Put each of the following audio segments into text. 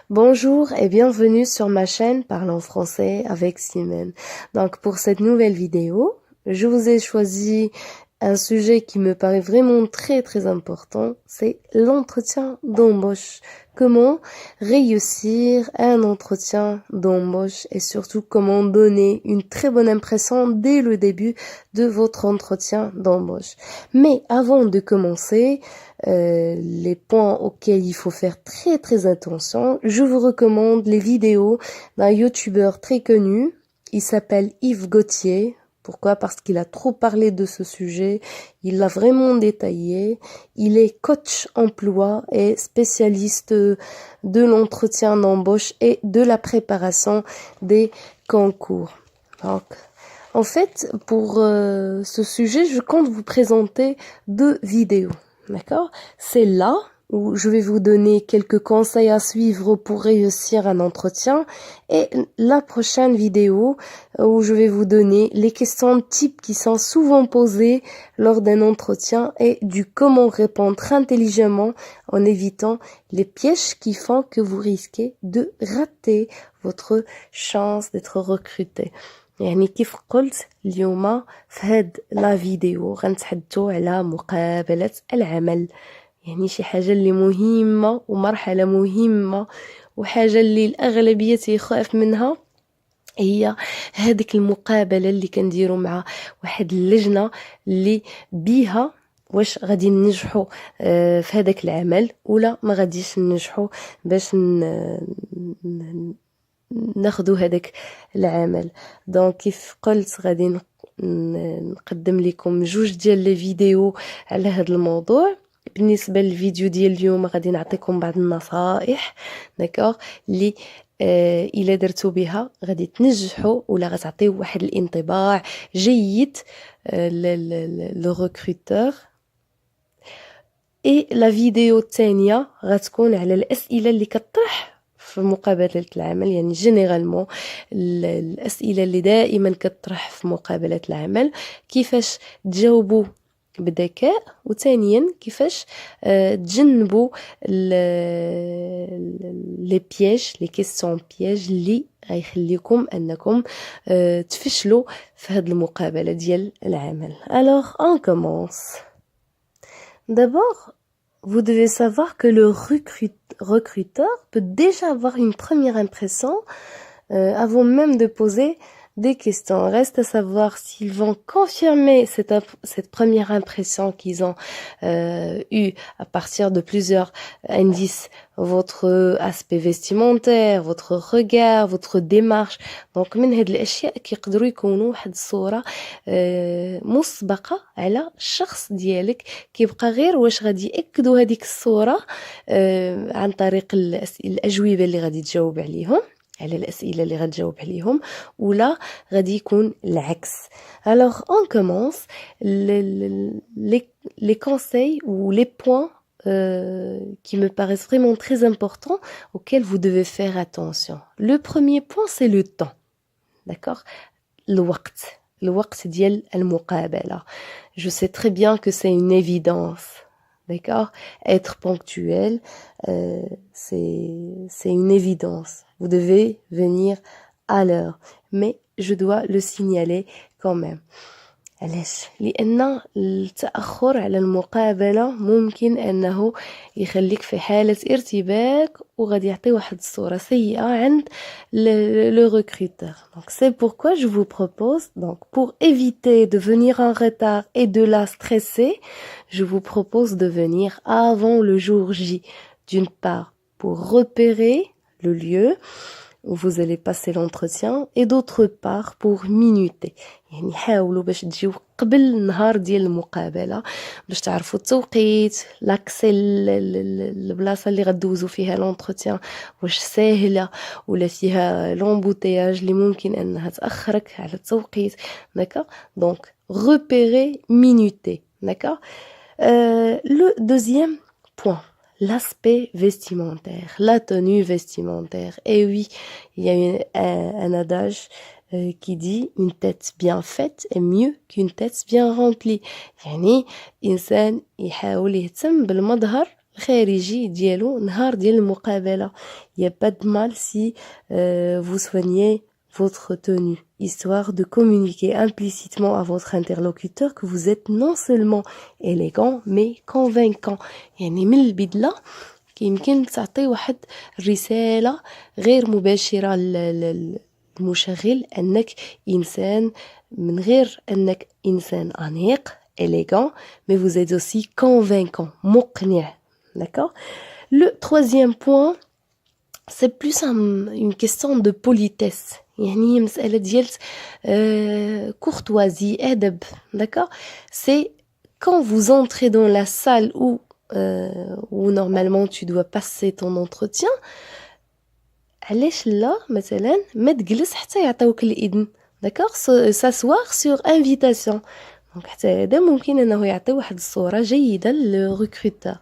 Bonjour et bienvenue sur ma chaîne Parlons français avec Simone. Donc pour cette nouvelle vidéo, je vous ai choisi un sujet qui me paraît vraiment très important, c'est l'entretien d'embauche. Comment réussir un entretien d'embauche et surtout comment donner une très bonne impression dès le début de votre entretien d'embauche. Mais avant de commencer, les points auxquels il faut faire très attention, je vous recommande les vidéos d'un youtubeur très connu. Il s'appelle Yves Gauthier. Pourquoi? Parce qu'il a trop parlé de ce sujet, il l'a vraiment détaillé. Il est coach emploi et spécialiste de l'entretien d'embauche et de la préparation des concours. Donc, en fait, pour ce sujet, je compte vous présenter 2 vidéos. D'accord? C'est là où je vais vous donner quelques conseils à suivre pour réussir un entretien et la prochaine vidéo où je vais vous donner les questions types qui sont souvent posées lors d'un entretien et du comment répondre intelligemment en évitant les pièges qui font que vous risquez de rater votre chance d'être recruté. يعني كيف قلت اليوم في هاد لا فيديو غنتحدثوا على مقابلة العمل، يعني شي حاجة اللي مهمة ومرحلة مهمة وحاجة اللي الأغلبية تيخاف منها، هي هذيك المقابلة اللي كنديروا مع واحد اللجنة اللي بيها واش غادي ننجحوا في هذاك العمل ولا ما غاديش ننجحوا باش ناخدو هذاك العمل. دونك كيف قلت غادي نقدم لكم 2 ديال لي فيديو على هذا الموضوع. بالنسبه للفيديو ديال اليوم غادي نعطيكم بعض النصائح داكوغ اللي الا درتو بها غادي تنجحوا ولا غتعطيو واحد الانطباع جيد لو ريكروتور. اي لا فيديو الثانيه غتكون على الاسئله اللي كطرح في مقابلة العمل، يعني جينيرالمون الأسئلة اللي دائما كتطرح في مقابلة العمل كيفاش تجاوبوا بذكاء، وثانيا كيفاش تجنبوا لي بياج لي كيسيون بياج اللي غيخليكم انكم تفشلوا في هذه المقابلة ديال العمل. Alors on commence. D'abord, vous devez savoir que le recruteur peut déjà avoir une première impression avant même de poser des questions. Reste à savoir s'ils vont confirmer cette première impression qu'ils ont eue à partir de plusieurs indices. Votre aspect vestimentaire, votre regard, votre démarche. Donc من هاد الأشياء كيقدروا يكونوا واحد الصورة مسبقة على الشخص ديالك، كيبقى غير واش غادي يأكدوا هذيك الصورة عن طريق الأجوبة اللي غادي تجاوب عليهم، على الأسئلة اللي غتجاوب عليهم، ولا غادي يكون العكس. Alors on commence les conseils ou les points qui me paraissent vraiment très importants auxquels vous devez faire attention. Le premier point c'est le temps. D'accord? الوقت ديال المقابلة. Je sais très bien que c'est une évidence. D'accord? Être ponctuel, c'est une évidence. Vous devez venir à l'heure. Mais je dois le signaler quand même. علاش؟ لأن التأخر على المقابلة ممكن أنه يخليك في حالة ارتباك وغادي يعطي واحد الصورة سيئة عند le recruteur. Donc c'est pourquoi je vous propose, donc pour éviter de venir en retard et de la stresser, je vous propose de venir avant le jour J. D'une part, pour repérer le lieu où vous allez passer l'entretien, et d'autre part pour minuter. يعني حاولوا باش تجيو قبل النهار ديال المقابله باش تعرفوا التوقيت، لاكسي البلاصه اللي غدوزوا فيها لونتروتيان واش ساهله ولا فيها لومبوتياج اللي ممكن انها تاخرك على التوقيت. داكا دونك repérer minuter. D'accord? Le deuxième point, l'aspect vestimentaire, la tenue vestimentaire. Et oui, il y a un adage qui dit une tête bien faite est mieux qu'une tête bien remplie. يعني إنسان يحاول يهتم بالمظهر الخارجي ديالو نهار ديال المقابلة. Il y a pas de mal si vous soignez votre tenue, histoire de communiquer implicitement à votre interlocuteur que vous êtes non seulement élégant mais convaincant. يعني من البدلة يمكن تعطي واحد رسالة غير مباشرة للمشغل أنك إنسان من غير أنك إنسان أنيق élégant, mais vous êtes aussi convaincant, مقنع. D'accord? Le troisième point, c'est plus une question de politesse. يعني مسألة ديال courtoisie, أدب. D'accord? C'est quand vous entrez dans la salle où normalement tu dois passer ton entretien, علاش لا مثلا ما تجلس حتى يعطيوك الإذن. D'accord? S'asseoir sur invitation. Donc حتى هذا ممكن أنه يعطي واحد الصورة جيدة للrecruteur.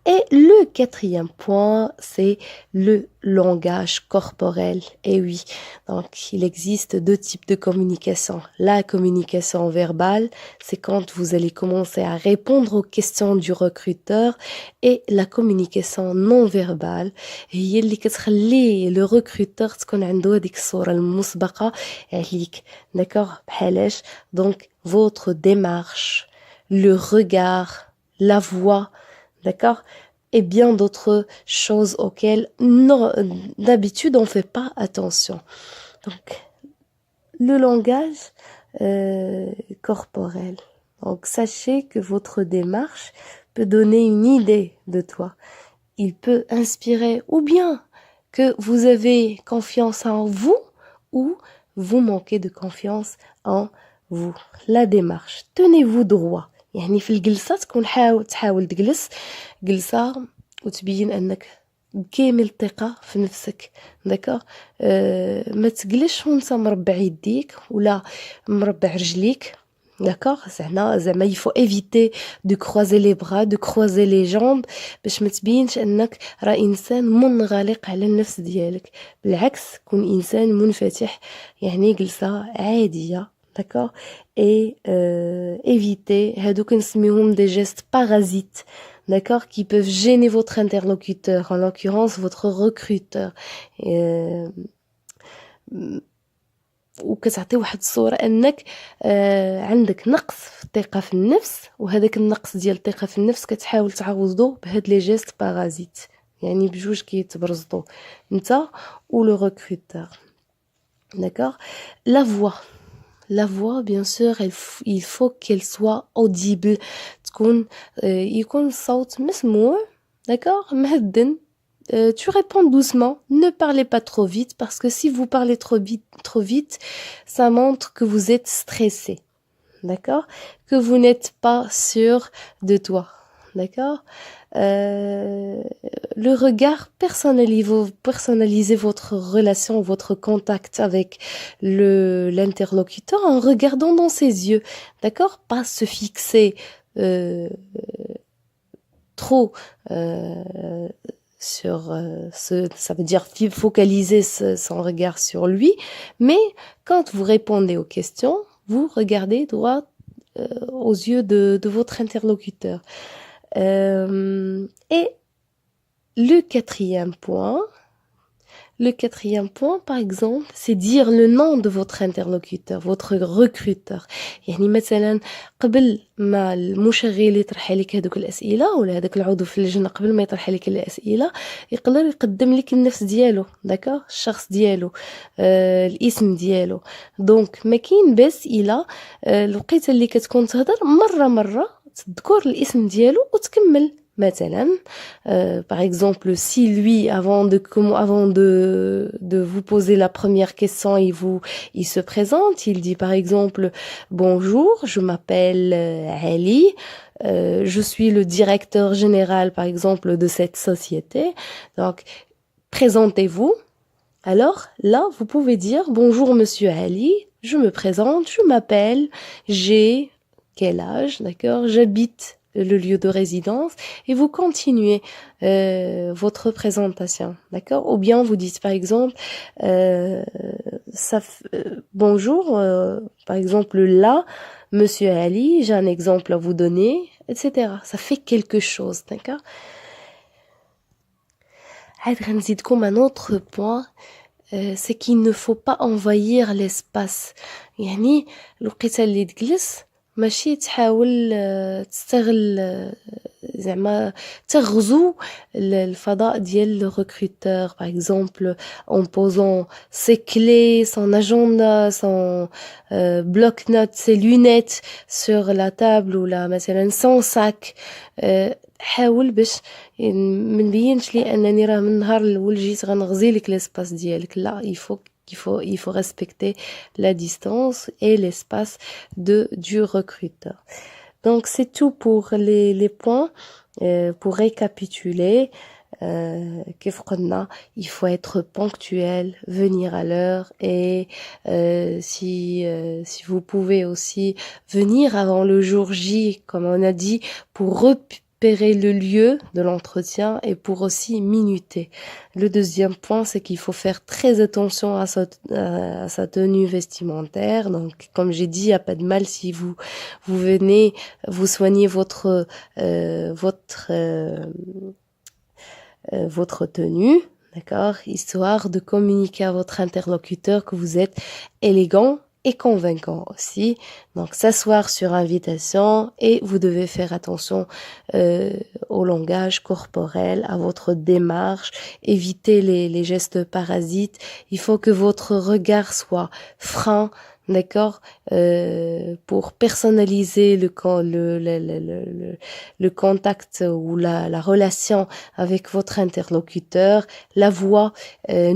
Et le quatrième point, c'est le langage corporel. Et oui, donc il existe deux types de communication. La communication verbale, c'est quand vous allez commencer à répondre aux questions du recruteur, et la communication non verbale هي اللي كتخلي le recruteur تكون عنده هذيك الصورة المسبقة عليك. D'accord? بحالاش donc votre démarche, le regard, la voix, d'accord? Et bien d'autres choses auxquelles d'habitude on fait pas attention. Donc, le langage corporel. Donc, sachez que votre démarche peut donner une idée de toi. Il peut inspirer, ou bien que vous avez confiance en vous, ou vous manquez de confiance en vous. La démarche. Tenez-vous droit. يعني في الجلسة تحاول تجلس جلسة وتبين أنك بكامل الثقة في نفسك. داكوغ ما تجلسش وانت مربع يديك ولا مربع رجليك. داكوغ زعما il faut éviter de croiser les bras, de croiser les jambes باش ما تبينش أنك راه إنسان منغلق على النفس ديالك. بالعكس كون إنسان منفتح، يعني جلسة عادية. D'accord? Et éviter هادو كنسميهم des gestes parasites, d'accord, qui peuvent gêner votre interlocuteur, en l'occurrence votre recruteur. وكتعطي واحد الصورة أنك عندك نقص في الثقة في النفس، وهذاك النقص ديال الثقة في النفس كتحاول تعوضو بهاد لي جيست بارازيت، يعني بجوج كيتبرزطو نتا و لو recruteur. D'accord? La voix, bien sûr, il faut qu'elle soit audible. يكون الصوت مسموع. D'accord? مهدن. Tu réponds doucement. Ne parlez pas trop vite, parce que si vous parlez trop vite, ça montre que vous êtes stressé. D'accord? Que vous n'êtes pas sûr de toi. D'accord? Le regard, personnalisez votre relation, votre contact avec l'interlocuteur en regardant dans ses yeux. D'accord? Pas se fixer trop sur ça veut dire focaliser son regard sur lui, mais quand vous répondez aux questions, vous regardez droit aux yeux de votre interlocuteur. Et le quatrième point, par exemple, c'est dire le nom de votre interlocuteur, votre recruteur. يعني مثلا قبل ما المشغل يطرح عليك هذوك الأسئلة، ولا هذاك العضو في اللجنة قبل ما يطرح عليك الأسئلة يقدر يقدم لك النفس ديالو. داكوغ؟ الشخص ديالو، الاسم ديالو. دونك ما كاين باس إلا الوقيته اللي كتكون تهضر مرة تذكر الاسم ديالو وتكمل. Maintenant, par exemple, si lui, avant de vous poser la première question, il se présente, il dit par exemple, bonjour, je m'appelle Ali, je suis le directeur général, par exemple, de cette société. Donc, présentez-vous. Alors, là, vous pouvez dire, bonjour, monsieur Ali, je me présente, je m'appelle, j'ai quel âge, d'accord, j'habite le lieu de résidence, et vous continuez votre présentation, d'accord? Ou bien vous dites par exemple bonjour, par exemple là, monsieur Ali, j'ai un exemple à vous donner, etc. Ça fait quelque chose, d'accord? عاد غنزيدكم un autre point, c'est qu'il ne faut pas envahir l'espace. يعني الوقيته اللي تجلس ماشي تحاول تستغل زعما تغزو الفضاء ديال le recruteur, par exemple en posant ses clés, son agenda, son bloc-notes, ses lunettes sur la table ولا مثلا son sac. حاول باش منبينش لي انني راه من النهار الاول جيت غنغزي لك l'espace ديالك. لا, il faut respecter la distance et l'espace du recruteur. Donc c'est tout pour les points. Pour récapituler, كيف قلنا, il faut être ponctuel, venir à l'heure, et si vous pouvez aussi venir avant le jour J, comme on a dit, pour repérer le lieu de l'entretien et pour aussi minuter. Le deuxième point, c'est qu'il faut faire très attention à sa tenue vestimentaire. Donc, comme j'ai dit, il n'y a pas de mal si vous venez, vous soignez votre tenue, d'accord, histoire de communiquer à votre interlocuteur que vous êtes élégant et convaincant aussi. Donc, s'asseoir sur invitation, et vous devez faire attention au langage corporel, à votre démarche, éviter les gestes parasites. Il faut que votre regard soit franc, d'accord, pour personnaliser le contact ou la relation avec votre interlocuteur. La voix,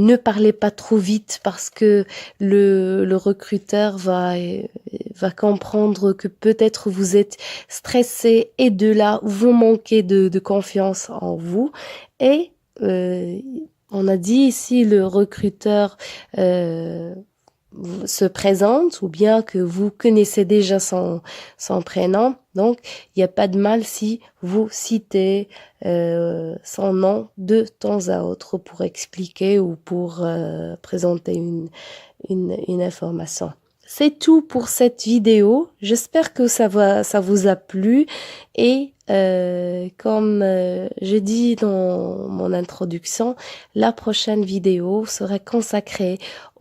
ne parlez pas trop vite parce que le recruteur va comprendre que peut-être vous êtes stressé, et de là vous manquez de confiance en vous. Et on a dit ici le recruteur se présente, ou bien que vous connaissez déjà son prénom. Donc, il n'y a pas de mal si vous citez son nom de temps à autre pour expliquer ou pour présenter une information. C'est tout pour cette vidéo. J'espère que ça vous a plu, et comme j'ai dit dans mon introduction, la prochaine vidéo sera consacrée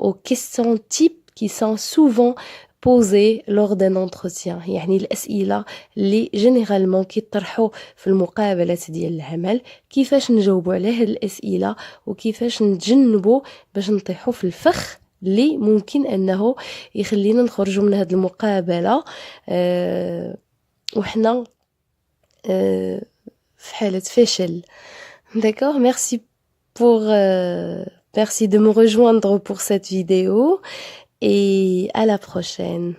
aux questions types qui sont souvent posées lors d'un entretien. يعني الأسئلة اللي généralement كيطرحوا في المقابلات ديال العمل, كيفاش نجاوبوا على هاد الأسئلة وكيفاش نتجنبوا باش نطيحوا في الفخ اللي ممكن أنه يخلينا نخرجوا من هاد المقابلة وحنا في حالة فشل. D'accord, merci de me rejoindre pour cette vidéo, et à la prochaine.